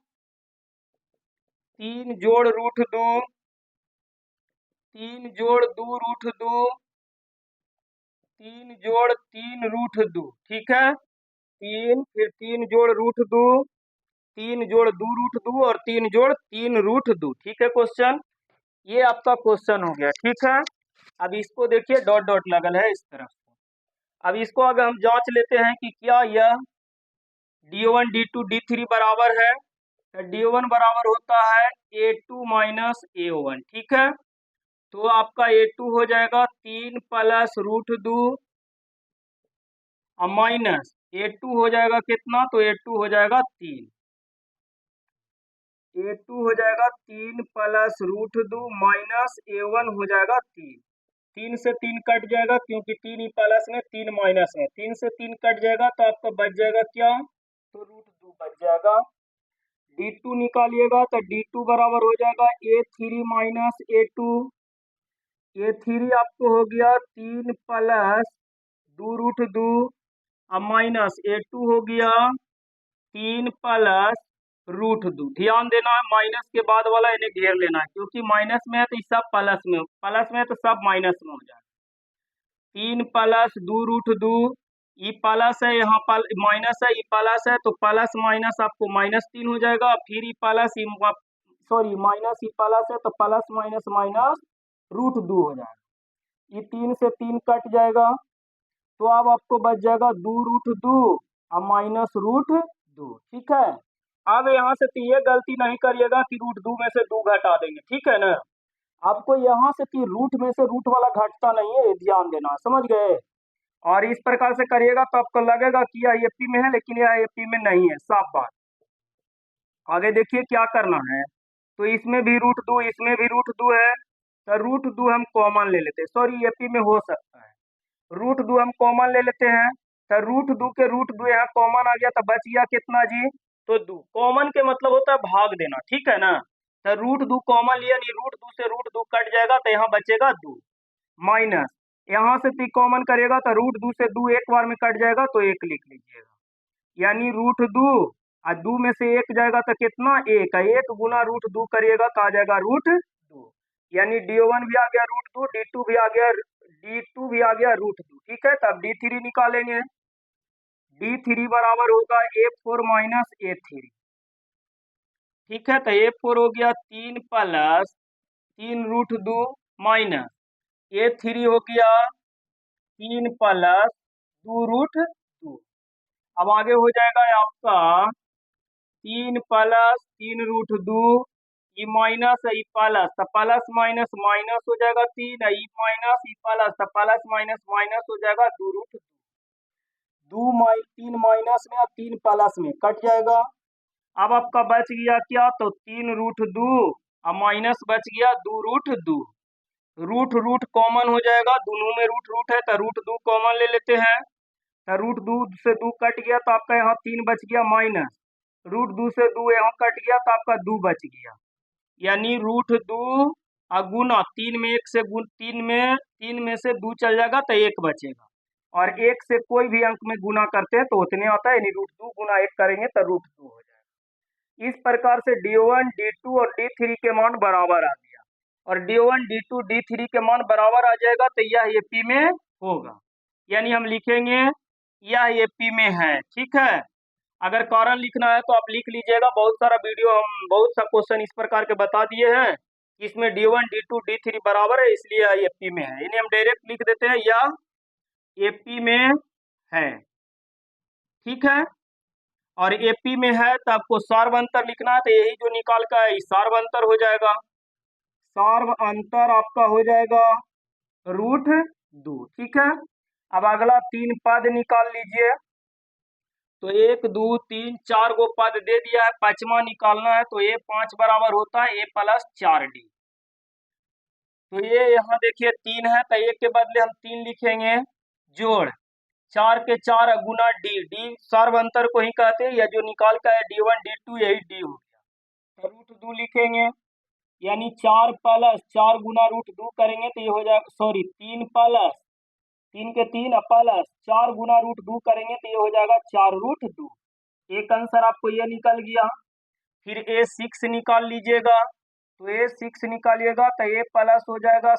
जोड़ रूट 2, 3 जोड़ 2 रूट 2, 3 जोड़ 3 रूट 2, ठीक है। 3 फिर 3 जोड़ रूट 2, 3 जोड़ 2 रूट 2 और 3 जोड़ 3 रूट 2, ठीक है। क्वेश्चन ये आपका क्वेश्चन हो गया, ठीक है। अब इसको देखिए डॉट डॉट लगल है इस तरफ। अब इसको अगर हम जांच लेते हैं कि क्या यह D1 D2 D3 बराबर है, तो D1 बराबर होता है A2 माइनस A1, ठीक है। तो आपका A2 हो जाएगा 3 प्लस रूट 2 और माइनस A2 हो जाएगा कितना, तो A2 हो जाएगा 3, A2 हो जाएगा 3 प्लस रूट 2 माइनस A1 हो जाएगा 3, 3 से 3 कट जाएगा क्योंकि 3 ही प्लस में 3 माइनस में, 3 से 3 कट जाएगा तो आपका बच जाएगा क्या, तो रूट 2 बच जाएगा। D2 निकालिएगा तो D2 बराबर हो जाएगा A3 माइनस A2, A3 आपको हो गया 3 प्लस 2 रूट 2 और माइनस A2 हो गया 3 प्लस रूट 2। ध्यान देना है माइनस के बाद वाला इन्हें घेर लेना है, क्योंकि माइनस में है तो सब प्लस में, प्लस में है तो सब माइनस में हो जाएगा। 3 प्लस 2 रूट 2, ई प्लस है यहाँ माइनस है, ई प्लस है तो प्लस माइनस आपको -3 हो जाएगा, फिर E plus sorry minus E plus है तो प्लस माइनस माइनस रूट 2 हो जाएगा। ये 3 से 3 कट जाएगा तो अब आपको बच जाएगा 2 रूट 2 और माइनस रूट 2, ठीक है। अब यहाँ से तो ये गलती नहीं करिएगा कि रूट 2 में से 2 घटा देंगे, ठीक है ना। आपको यहाँ से कि रूट में से रूट वाला घटता नहीं है, ध्यान देना, समझ गए। और इस प्रकार से करिएगा तो आपको लगेगा कि यह एपी में है, लेकिन यह एपी में नहीं है, साफ बात। आगे देखिए क्या करना है, तो इसमें भी रूट 2 इसमें भी रूट 2 है, तो रूट 2 हम कॉमन ले लेते हैं, सॉरी एपी में हो सकता है, रूट 2 हम कॉमन ले लेते हैं, तो रूट 2 के रूट 2 यहाँ कॉमन आ गया तो बच गया कितना जी, तो 2। कॉमन के मतलब होता है भाग देना, ठीक है ना। तो रूट 2 कॉमन लिया, नहीं रूट 2 से रूट 2 कट जाएगा तो यहाँ बचेगा 2, माइनस यहाँ से 3 कॉमन करेगा तो रूट 2 से 2 एक बार में कट जाएगा तो 1 लिख लीजिएगा, यानी रूट 2 और 2 में से 1 जाएगा तो कितना, 1 1 गुना रूट 2 करिएगा तो आ जाएगा रूट 2, यानी D1 भी आ गया रूट 2, D2 भी आ गया, D2 भी आ गया रूट 2, ठीक है। तब D3 निकालेंगे, D3 बराबर होगा A4 माइनस A3, ठीक है। तो A4 हो गया 3 प्लस 3 रूट 2 माइनस A3 हो गया 3 प्लस 2 रूट 2। अब आगे हो जाएगा आपका 3 plus 3 root 2, E minus E plus, तो प्लस माइनस माइनस हो जाएगा 3, ई माइनस ई प्लस, तो प्लस माइनस माइनस हो जाएगा 2 रूट 2, 3 माइनस में और 3 प्लस में कट जाएगा। अब आपका बच गया क्या, तो 3 रूट 2 और माइनस बच गया 2 रूट 2, रूट रूट कॉमन हो जाएगा, दोनों में रूट रूट है तो रूट 2 कॉमन ले लेते हैं। तो रूट 2 से 2 कट गया तो आपका यहाँ 3 बच गया माइनस, रूट 2 से 2 यहाँ कट गया तो आपका 2 बच गया, यानी रूट 2 गुना 3 में 1 से गुण 3 में से 2 चल जाएगा तो 1 बचेगा, और 1 से कोई भी अंक में गुना करते हैं तो उतने आता है, यानी रूट 2 गुना 1 करेंगे तो रूट 2 हो जाएगा। इस प्रकार से D1 D2 और D3 के मान बराबर आ गया, और D1 D2 D3 के मान बराबर आ जाएगा तो यह AP में होगा, यानी हम लिखेंगे यह AP में है। ठीक है, अगर कारण लिखना है तो आप लिख लीजिएगा, बहुत सारा वीडियो हम बहुत सा क्वेश्चन इस प्रकार के बता दिए हैं, इसमें D1 D2 D3 बराबर है, इसलिए यह AP में है। इन्हें हम डायरेक्ट लिख देते हैं, यह AP में है। ठीक है, और AP में है तो आपको सार्व अंतर लिखना है, तो यही जो निकाल का है सार्व अंतर हो जाएगा, सार्व अंतर आपका हो जाएगा रूट 2। ठीक है, अब अगला 3 पद निकाल लीजिए, तो 1 2 3 4 गो पद दे दिया है, पांचवा निकालना है, तो ये 5 बराबर होता है A प्लस 4D। तो ये यहाँ देखिए 3 है तो 1 के बदले हम 3 लिखेंगे, जोड़ 4 के 4 गुना D सार्व अंतर को ही कहते हैं, या जो निकाल का है D1 D2 यही D हो गया, तो रूट 2 लिखेंगे, यानी 4 प्लस 4 गुना रूट 2 करेंगे तो ये हो जाएगा, सॉरी 3 प्लस 3 के 3 प्लस 4 गुना रूट 2 करेंगे तो ये हो जाएगा 4 रूट 2। एक आंसर आपको ये निकल गया। फिर A6 निकाल लीजिएगा, तो A6 निकालिएगा तो A प्लस हो जाएगा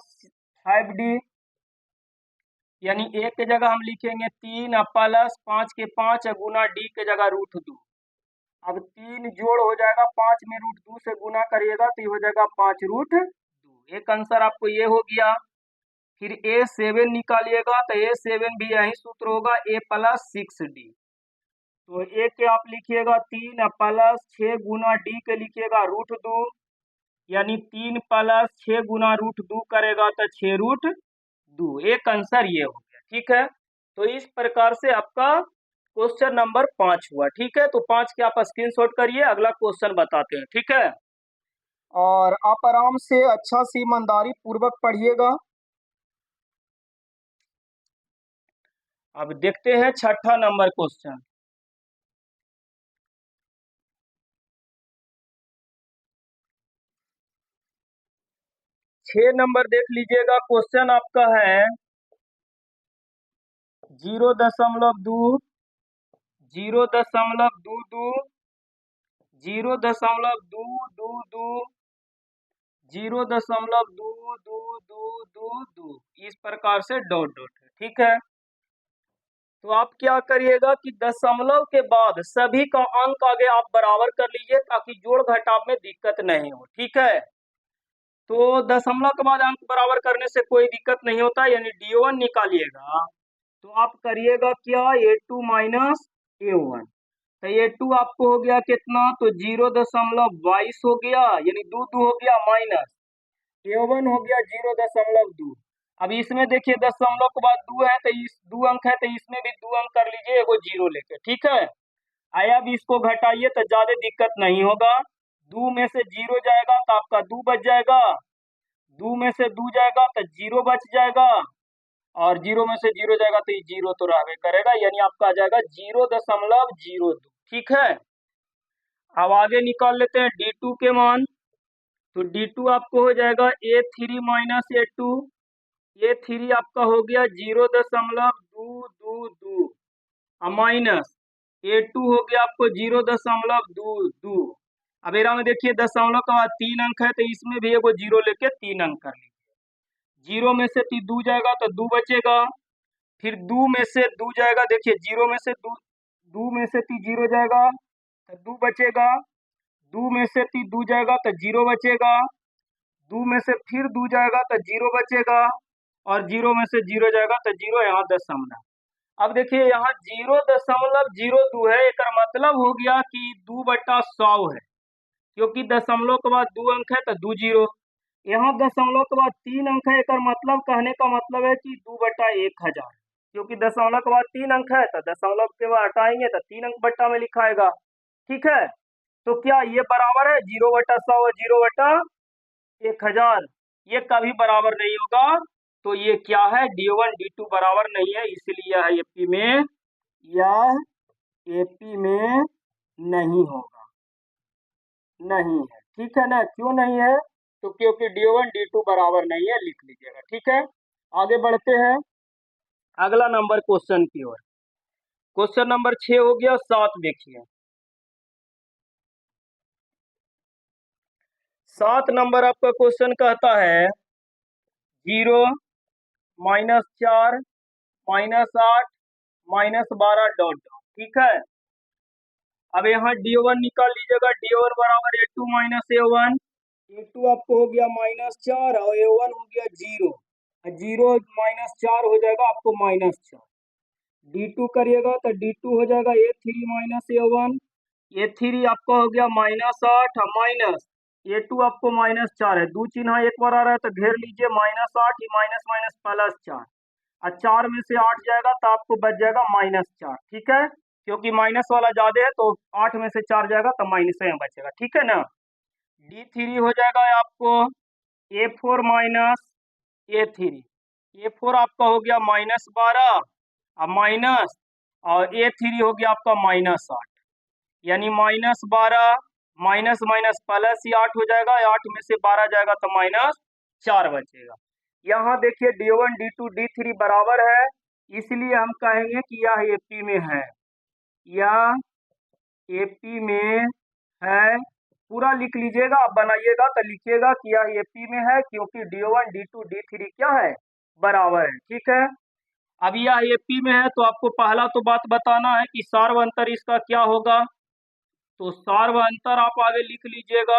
5D, यानी A के जगह हम लिखेंगे 3 प्लस 5 के 5 गुना D के जगह रूट 2। अब 3 जोड़ हो जाएगा, 5 में रूट 2 से गुना करिएगा तो ये हो जाएगा 5 रूट 2। एक आंसर आपको ये हो गया। फिर A7 निकालिएगा तो A7 भी यही सूत्र होगा, A प्लस 6D। तो A के आप लिखिएगा 3 प्लस 6 गुना D के लिखिएगा रूट 2, यानी 3 प्लस 6 गुना रूट 2 करेगा तो 6 रूट 2। एक आंसर ये हो गया। ठीक है, तो इस प्रकार से आपका क्वेश्चन नंबर 5 हुआ। ठीक है, तो 5 के आप स्क्रीनशॉट करिए, अगला क्वेश्चन बताते हैं। ठीक है, और आप आराम से अच्छा से ईमानदारी पूर्वक पढ़िएगा। अब देखते हैं 6ठा नंबर क्वेश्चन। 6 नंबर देख लीजिएगा, क्वेश्चन आपका है 0.2 0.22 0.222 0.2222 इस प्रकार से डॉट डॉट है। ठीक है, तो आप क्या करिएगा कि दशमलव के बाद सभी का अंक आगे आप बराबर कर लीजिए, ताकि जोड़ घटाव में दिक्कत नहीं हो। ठीक है, तो दशमलव के बाद अंक बराबर करने से कोई दिक्कत नहीं होता, यानी D1 निकालिएगा तो आप करिएगा क्या, A2 माइनस A1, तो A2 आपको हो गया कितना, तो 0.22 हो गया, यानी 2 2 हो गया, माइनस A1 हो गया 0.2। अब इसमें देखिए दशमलव के बाद 2 है तो इस 2 अंक है, तो इसमें भी 2 अंक कर लीजिए, एगो 0 लेके। ठीक है, आया भी इसको घटाइए तो ज्यादा दिक्कत नहीं होगा, 2 में से 0 जाएगा तो आपका 2 बच जाएगा, 2 में से 2 जाएगा तो 0 बच जाएगा, और 0 में से 0 जाएगा तो ये 0 तो रहबे करेगा, यानी आपका आ जाएगा 0.02। ठीक है, अब आगे निकाल लेते हैं D2 के मान, तो D2 आपको हो जाएगा A3 माइनस A2, A3 आपका हो गया 0.222 माइनस A2 हो गया आपको 0.22। अब एरा में देखिए दशमलव के बाद 3 अंक है, तो इसमें भी एगो 0 लेके 3 अंक कर लीजिए, 0 में से 2 जाएगा तो 2 बचेगा, फिर 2 में से 2 जाएगा, देखिए 0 में से 2 में से 0 जाएगा तो 2 बचेगा, 2 में से 2 जाएगा तो 0 बचेगा, 2 में से फिर 2 जाएगा तो 0 बचेगा, और 0 में से 0 जाएगा तो 0, यहाँ दशमलव। अब देखिए यहाँ 0.02 है, एक मतलब हो गया कि 2/100 है, क्योंकि दशमलव के बाद 2 अंक है तो 2 0। यहाँ दशमलव के बाद 3 अंक है, एक मतलब कहने का मतलब है कि 2/1000, क्योंकि दशमलव के बाद 3 अंक है तो दशमलव के बाद हटाएंगे तो 3 अंक बट्टा में लिखाएगा। ठीक है, तो क्या ये बराबर है 0/100 0/1000? ये कभी बराबर नहीं होगा। तो ये क्या है, D1 D2 बराबर नहीं है, इसलिए यह एपी में नहीं होगा, नहीं है। ठीक है ना, क्यों नहीं है, तो क्योंकि D1 D2 बराबर नहीं है, लिख लीजिएगा। ठीक है, आगे बढ़ते हैं अगला नंबर क्वेश्चन की ओर। क्वेश्चन नंबर 6 हो गया। 7 देखिए, 7 नंबर आपका क्वेश्चन कहता है 0 -4 -8 -12 डॉट डॉट। ठीक है, अब यहाँ D1 निकाल लीजिएगा। D1 बराबर A2 -A1। A2 आपको हो गया -4 और A1 हो गया 0। 0 -4 हो जाएगा आपको -4। D2 करिएगा तो D2 हो जाएगा A3 -A1। A3 आपका हो गया -8 माइनस A2 आपको -4 है। दो चिन्ह एक बार आ रहा है तो घेर लीजिए, -8 ही माइनस माइनस +4 और 4 में से 8 जाएगा तो आपको बच जाएगा -4। ठीक है, क्योंकि माइनस वाला ज्यादा है तो 8 में से 4 जाएगा तो माइनस में बचेगा। ठीक है ना, D3 हो जाएगा आपको A4 A3। A4 आपका हो गया -12 और माइनस और A3 हो गया आपका -8, यानी -12 माइनस माइनस प्लस ही 8 हो जाएगा। 8 में से 12 जाएगा तो -4 बचेगा। यहाँ देखिए D1 D2 D3 बराबर है, इसलिए हम कहेंगे कि यह एपी में है, यह एपी में है। पूरा लिख लीजिएगा, आप बनाइएगा तो लिखिएगा कि यह एपी में है, क्योंकि D1 D2 D3 क्या है, बराबर है। ठीक है, अब यह एपी में है तो आपको पहला तो बात बताना है कि सार्वअंतर इसका क्या होगा। तो सार्वअंतर आप आगे लिख लीजिएगा,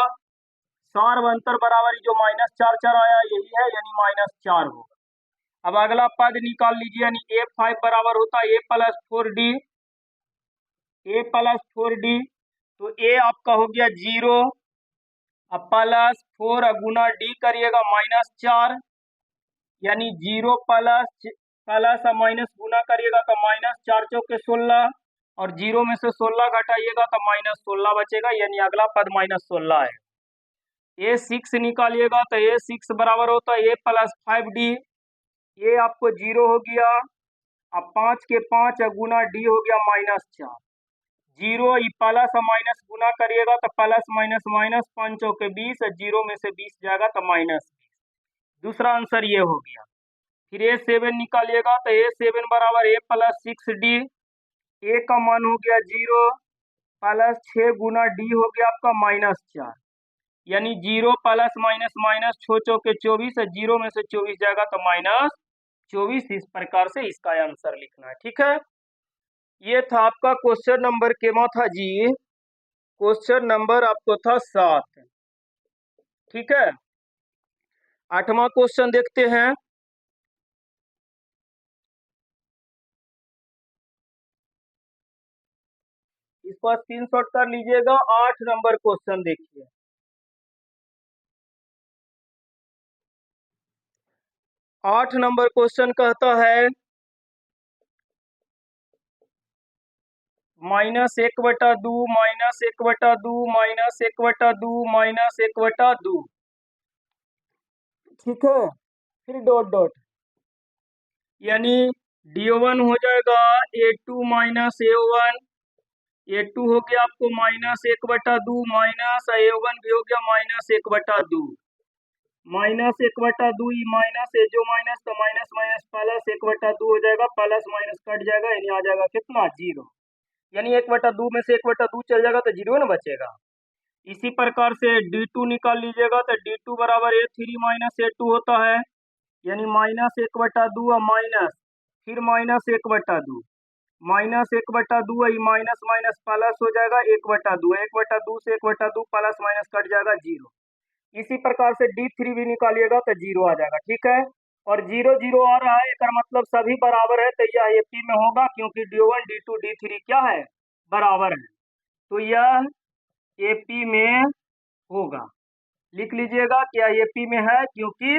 सार्वअंतर बराबर जो -4 आया यही है, यानी -4 होगा। अब अगला पद निकाल लीजिए, यानी A5 बराबर होता है A+4D। A+4D, तो A आपका हो गया 0 अब +4 गुना D करिएगा -4, यानी 0 प्लस और माइनस गुना करिएगा तो -4 चौके 16 और 0 में से 16 घटाइएगा तो -16 बचेगा, यानी अगला पद -16 है। A6 निकालिएगा तो A6 बराबर होता है A+5D। ये आपको 0 हो गया, अब 5 के 5 गुना D हो गया -4। 0 प्लस और माइनस गुना करिएगा तो प्लस माइनस माइनस 5 चौके 20, 0 में से 20 जाएगा तो -20। दूसरा आंसर ये हो गया। फिर A7 निकालिएगा तो A7 बराबर A+6D। A का मान हो गया 0 प्लस 6 गुना D हो गया आपका -4, यानी 0 प्लस माइनस माइनस 6 चौके 24, 0 में से 24 जाएगा तो -24। इस प्रकार से इसका आंसर लिखना है। ठीक है, ये था आपका क्वेश्चन नंबर केमा था जी, क्वेश्चन नंबर आपको था 7। ठीक है, 8वां क्वेश्चन देखते हैं। इस पर स्क्रीनशॉट कर लीजिएगा। 8 नंबर क्वेश्चन देखिए, 8 नंबर क्वेश्चन कहता है -1/2 -1/2 -1/2 -1/2। ठीक है, फिर डॉट डॉट, यानी D1 हो जाएगा A2 -A1। A2 हो गया आपको -1/2 माइनस A1 भी हो गया -1/2। -1/2 माइनस है जो माइनस तो माइनस माइनस प्लस 1/2 हो जाएगा, प्लस माइनस कट जाएगा, यानी आ जाएगा कितना 0, यानी 1/2 में से 1/2 चल जाएगा तो 0 ना बचेगा। इसी प्रकार से D2 निकाल लीजिएगा तो D2 बराबर A3 -A2 होता है, यानी -1/2 माइनस फिर -1/2 -1/2 माइनस माइनस प्लस हो जाएगा 1/2, 1/2 से 1/2 प्लस माइनस कट जाएगा 0। इसी प्रकार से D3 भी निकालिएगा तो 0 आ जाएगा। ठीक है, और 0 0 आ रहा है, इसका मतलब सभी बराबर है, तो यह एपी में होगा, क्योंकि D1 D2 D3 क्या है, बराबर है, तो यह एपी में होगा। लिख लीजिएगा क्या एपी में है, क्योंकि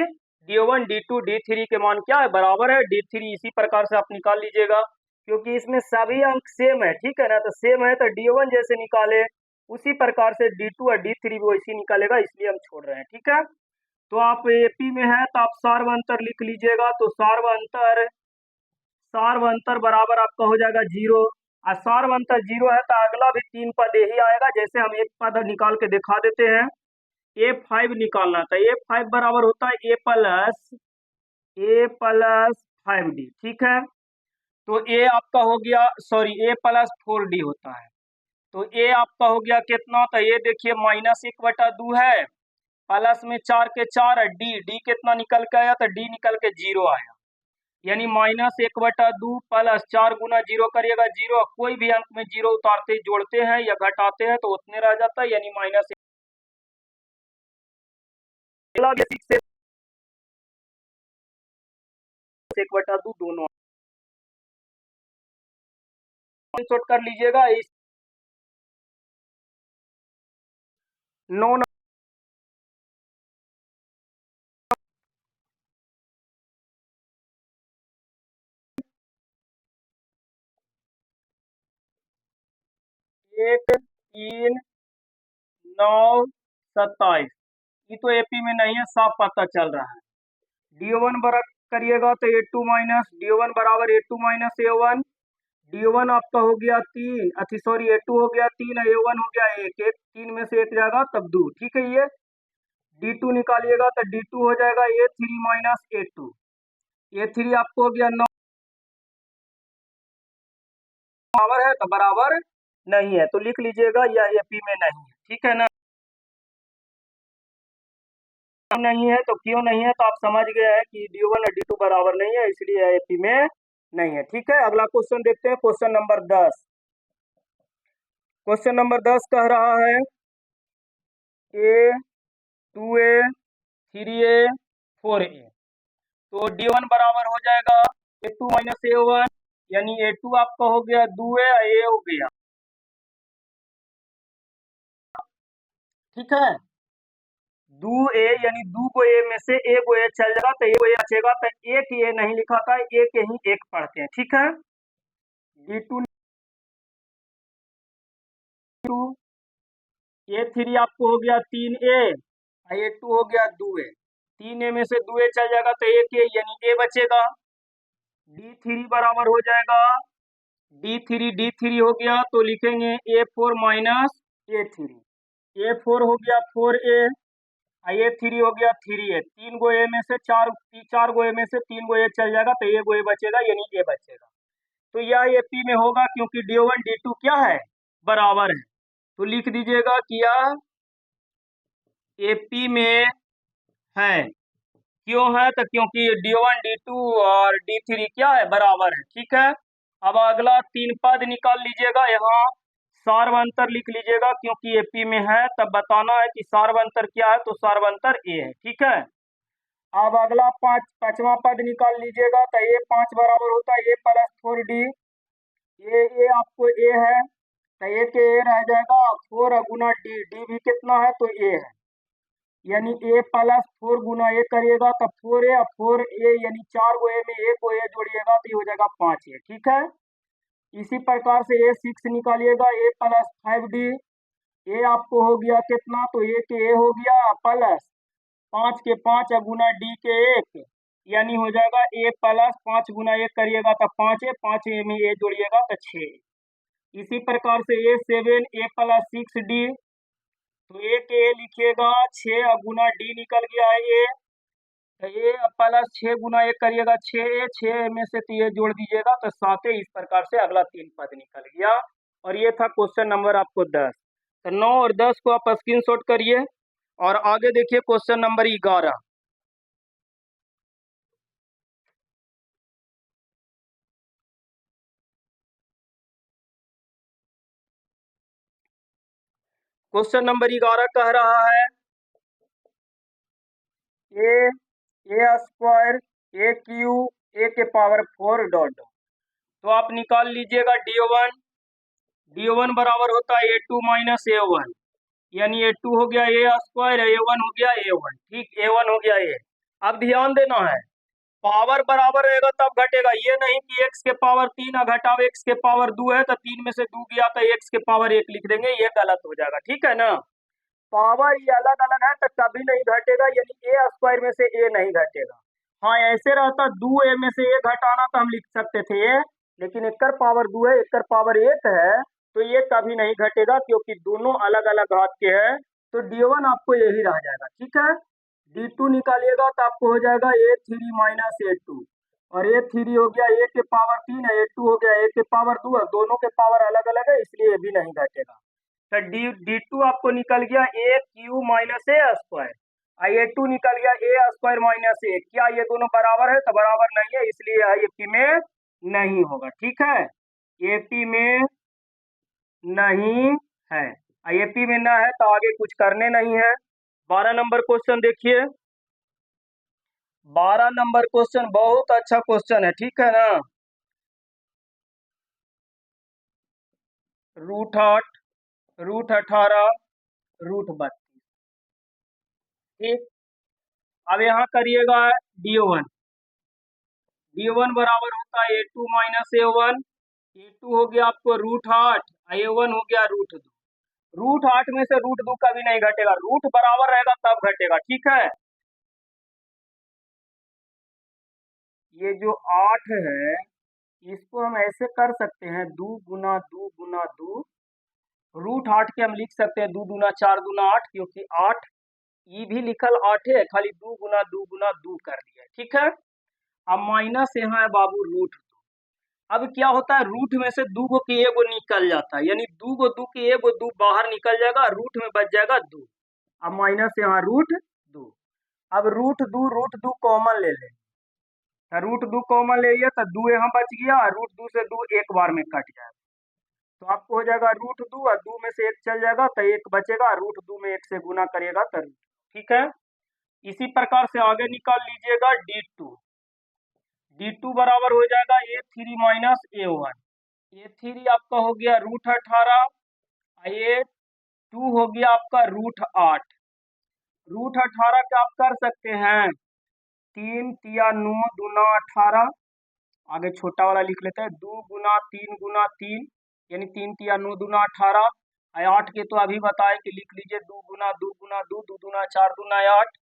D1 D2 D3 के मान क्या है, बराबर है। D3 इसी प्रकार से आप निकाल लीजिएगा, क्योंकि इसमें सभी अंक सेम है। ठीक है ना, तो सेम है तो D1 जैसे निकाले उसी प्रकार से D2 और D3 भी वैसे निकालेगा, इसलिए हम छोड़ रहे हैं। ठीक है, तो आप एपी में है तो आप सार्वंतर लिख लीजिएगा। तो सार्वंतर बराबर आपका हो जाएगा 0। और सार्वंतर 0 है तो अगला भी 3 पद यही आएगा। जैसे हम एक पद निकाल के दिखा देते हैं। A5 निकालना था। A5 बराबर होता है A+5D। ठीक है। तो A आपका हो गया, सॉरी, A+4D होता है। तो A आपका हो गया कितना, तो ये देखिए -1/2 है, प्लस में 4 के 4 है, डी कितना निकल के आया, तो डी निकल के 0 आया। यानी -1/2 प्लस 4 गुना 0 करिएगा 0। कोई भी अंक में 0 उतारते जोड़ते हैं या घटाते हैं तो उतने रह जाता है, यानी -1/2 दोनों कर लीजिएगा। इस 9 1 3 9 27 ये तो एपी में नहीं है, साफ पता चल रहा है। डी1 बराबर करिएगा तो A2 माइनस डी1 बराबर A2 माइनस A1। डी1 आपका हो गया 3, सॉरी, A2 हो गया 3, A1 हो गया 1, 3 में से 1 जाएगा तब 2। ठीक है। ये D2 निकालिएगा तो D2 हो जाएगा A3 माइनस A2। A3 आपको हो गया 9 बराबर है, तो बराबर नहीं है, तो लिख लीजिएगा यह एपी में नहीं है। ठीक है ना। नहीं है तो क्यों नहीं है, तो आप समझ गए हैं कि D1 और D2 बराबर नहीं है, इसलिए यह एपी में नहीं है। ठीक है। अगला क्वेश्चन देखते हैं, क्वेश्चन नंबर 10। क्वेश्चन नंबर 10 कह रहा है A 2A 3A 4A। तो D1 बराबर हो जाएगा A2 माइनस A1, यानी A2 आपका हो गया 2A, A हो गया। ठीक है। 2A यानी 2 को A में से A को A चल जाएगा तो A को A बचेगा, तो एक A नहीं लिखा था, एक ही एक पढ़ते हैं। ठीक है। D2 A3 आपको हो गया 3A, A2 हो गया 2A। 3A में से 2A चल जाएगा तो एक A यानी A बचेगा। D3 बराबर हो जाएगा D3 हो गया तो लिखेंगे A4 माइनस A3। A4 हो गया 4A, A3 हो गया 3A। 3 गो A में से 4 गो A में से 3 गो A चल जाएगा तो A गो A बचेगा, यानी A बचेगा। तो यह AP में होगा क्योंकि D1 D2 क्या है, बराबर है। तो लिख दीजिएगा कि यह AP में है। क्यों है, तो क्योंकि D1 D2 और D3 क्या है, बराबर है। ठीक है। अब अगला 3 पद निकाल लीजिएगा। यहाँ सार्वंतर लिख लीजिएगा, क्योंकि एपी में है तब बताना है कि सार्वंतर क्या है, तो सार्वंतर ए है। ठीक है। अब अगला पांचवा पद निकाल लीजिएगा तो A5 बराबर होता है A+4D। ये आपको ए है तो ए के ए रह जाएगा, 4 गुना डी, डी भी कितना है, तो ए है, यानी A+4 गुना ए करिएगा तो 4A, 4A यानी 4 गो ए में 1 गो ए जोड़िएगा तो ये हो जाएगा 5A। ठीक है। इसी प्रकार से A6 निकालिएगा, A+5D। ए आपको हो गया कितना, तो ए के ए हो गया प्लस 5 के 5 गुना डी के 1, यानी हो जाएगा A+5 गुना 1 करिएगा तो 5A, 5A में ए जोड़िएगा तो 6। इसी प्रकार से A7 A+6D, तो ए के ए लिखिएगा 6 गुना डी निकल गया है ए, तो A+6 गुना 1 करिएगा 6A, 6 में से तो ये जोड़ दीजिएगा तो 7A। इस प्रकार से अगला 3 पद निकल गया। और ये था क्वेश्चन नंबर आपको 10। तो 9 और 10 को आप स्क्रीनशॉट करिए और आगे देखिए क्वेश्चन नंबर 11। क्वेश्चन नंबर 11 कह रहा है ए स्क्वायर ए क्यू ए के पावर 4 डॉट। तो आप निकाल लीजिएगा D1 बराबर होता है A2 माइनस A1, यानी A2 हो गया A स्क्वायर, A1 हो गया A1। ठीक, A1 हो गया A। अब ध्यान देना है, पावर बराबर रहेगा तब घटेगा, ये नहीं कि x के पावर 3 घटाओ x के पावर 2 है तो 3 में से 2 गया तो x के पावर 1 लिख देंगे, ये गलत हो जाएगा। ठीक है ना। पावर ये अलग अलग है तो कभी नहीं घटेगा, यानी ए स्क्वायर में से ए नहीं घटेगा। हाँ ऐसे रहता दो ए में से ए घटाना तो हम लिख सकते थे ए, लेकिन एकर पावर दो है, एकर पावर एक है, तो ये कभी नहीं घटेगा क्योंकि दोनों अलग अलग घात के हैं। तो D1 आपको यही रह जाएगा, ठीक है। D2 निकालिएगा तो आपको हो जाएगा A3 माइनस A2, और A3 हो गया ए के पावर 3 है, A2 हो गया ए के पावर 2 है, दोनों के पावर अलग अलग है इसलिए ये भी नहीं घटेगा। तो D2 आपको निकल गया ए क्यू माइनस ए स्क्वायर, A2 निकल गया ए स्क्वायर माइनस ए। क्या ये दोनों बराबर है? तो बराबर नहीं है, इसलिए यह एपी में नहीं होगा, ठीक है। एपी में नहीं है, एपी में ना है तो आगे कुछ करने नहीं है। 12 नंबर क्वेश्चन देखिए, 12 नंबर क्वेश्चन बहुत अच्छा क्वेश्चन है, ठीक है ना। √8, √18, √32, ठीक। अब यहाँ करिएगा D1, D1 बराबर होता है A2 माइनस A1, A2 हो गया आपको √8, A1 हो गया √2। √8 में से √2 कभी नहीं घटेगा, रूट बराबर रहेगा तब घटेगा, ठीक है। ये जो 8 है इसको हम ऐसे कर सकते हैं 2 गुना 2 गुना 2, √8 के हम लिख सकते हैं 2 दूना 4 दूना 8, क्योंकि 8 ये भी लिखल 8 है, खाली 2 गुना 2 गुना 2 कर दिया, ठीक है। अब माइनस यहाँ है बाबू √2। अब क्या होता है, रूट में से 2 गो के एगो निकल जाता है, यानी 2 गो 2 के एगो 2 बाहर निकल जाएगा, रूट में बच जाएगा 2। अब माइनस यहाँ √2। अब √2 कॉमन ले लें, √2 कॉमन ले लिया तो 2 यहाँ बच गया, √2 से 2 एक बार में कट जाएगा, तो आपको हो जाएगा √2 और 2 में से 1 चल जाएगा तो 1 बचेगा, √2 में 1 से गुना करिएगा तो ठीक है। इसी प्रकार से आगे निकाल लीजिएगा D2, D2 बराबर हो जाएगा A3 माइनस A1, A3 आपका हो गया √18, A2 हो गया आपका √8। √18 का आप कर सकते हैं 3 तिया 9 दूना 18, आगे छोटा वाला लिख लेते हैं 2 गुना 3 गुना 3, यानी 3 तिया 9 दूना 18। 8 के तो अभी बताए कि लिख लीजिए 2 गुना 2 गुना 2, 2 दूना 4 दूना 8।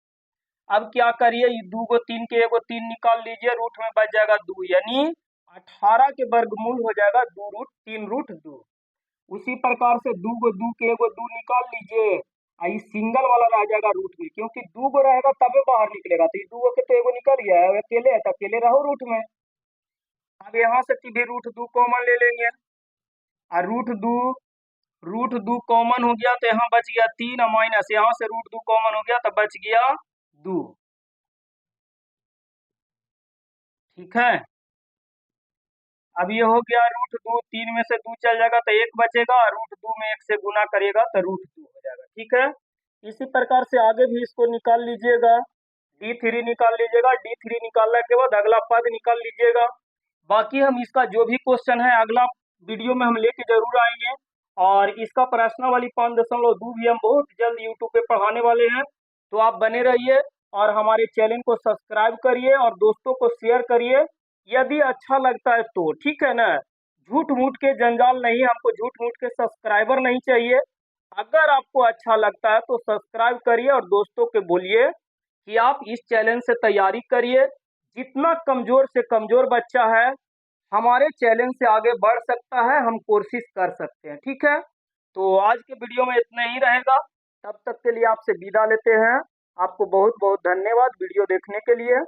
अब क्या करिए, ये 2 को 3 के एगो 3 निकाल लीजिए, रूट में बच जाएगा 2, यानी 18 के वर्गमूल हो जाएगा 3√2। उसी प्रकार से 2 को 2 के एगो 2 निकाल लीजिए, आई सिंगल वाला रह जाएगा रूट में, क्योंकि 2 गो रहेगा तबे बाहर निकलेगा, तो 2 गो के तो एगो निकल गया है, अकेले है तो अकेले रहो रूट में। अब यहाँ से सीधे √2 कॉमन ले लेंगे, और √2 कॉमन हो गया तो यहाँ बच गया 3, और माइनस यहाँ से √2 कॉमन हो गया तो बच गया 2, ठीक है। अब ये हो गया √2, 3 में से 2 चल जाएगा तो 1 बचेगा, √2 में 1 से गुना करिएगा तो √2 हो जाएगा, ठीक है। इसी प्रकार से आगे भी इसको निकाल लीजिएगा, D3 निकाल लीजिएगा, D3 निकालने के बाद अगला पद निकाल लीजिएगा। बाकी हम इसका जो भी क्वेश्चन है अगला वीडियो में हम लेके जरूर आएंगे, और इसका प्रश्नावली 5.2 भी हम बहुत जल्द यूट्यूब पे पढ़ाने वाले हैं, तो आप बने रहिए और हमारे चैनल को सब्सक्राइब करिए और दोस्तों को शेयर करिए यदि अच्छा लगता है तो, ठीक है ना। झूठ मूठ के जंजाल नहीं, हमको झूठ मूठ के सब्सक्राइबर नहीं चाहिए। अगर आपको अच्छा लगता है तो सब्सक्राइब करिए और दोस्तों के बोलिए कि आप इस चैलेंज से तैयारी करिए। जितना कमजोर से कमजोर बच्चा है हमारे चैलेंज से आगे बढ़ सकता है, हम कोशिश कर सकते हैं, ठीक है। तो आज के वीडियो में इतना ही रहेगा, तब तक के लिए आपसे विदा लेते हैं। आपको बहुत बहुत धन्यवाद वीडियो देखने के लिए।